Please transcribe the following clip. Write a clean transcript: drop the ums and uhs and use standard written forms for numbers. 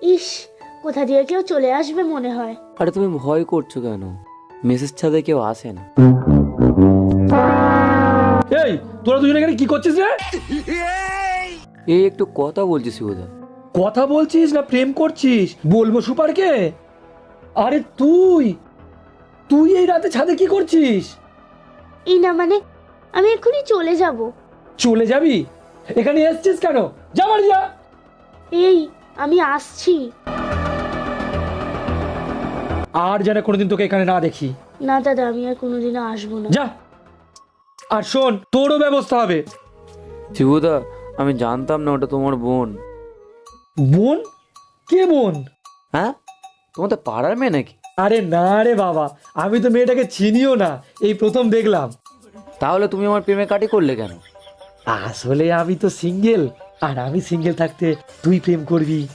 ইস, কোথা দিয়ে কেউ চলে আসবে মনে হয়। আরে তুমি ভয় করছো কেন? মেসেজ ছাদে কেউ আসে না। এই তোরা দুজনে এখানে কি করছিস রে? এই একটু কথা বলছি শিবুদা। কথা বলছিস না প্রেম করছিস? বলবো সুপারকে? আরে তুই তুই এই রাতে ছাদে কি করছিস? এই না মানে, আমি এক্ষুনি চলে যাব। চলে যাবি? এখানে এসছিস কেন? যা বাড়ি যা। এই, আমি আসছি। আর যেন কোনোদিন তোকে এখানে না দেখি। না দাদা, আমি আর কোনোদিনও আসবো না। যা। আর শোন, তোরও ব্যবস্থা হবে। শিবুদা, আমি জানতাম না ওটা তোমার বোন। বোন? কে বোন? হ্যাঁ, তোমার তো পাড়ার মেয়ে নাকি? আরে না রে বাবা, আমি তো মেয়েটাকে চিনিও না, এই প্রথম দেখলাম। তাহলে তুমি আমার প্রেমে কাটি করলে কেন? আসলে আমি তো সিঙ্গেল, আর আমি সিঙ্গেল থাকতে তুই প্রেম করবি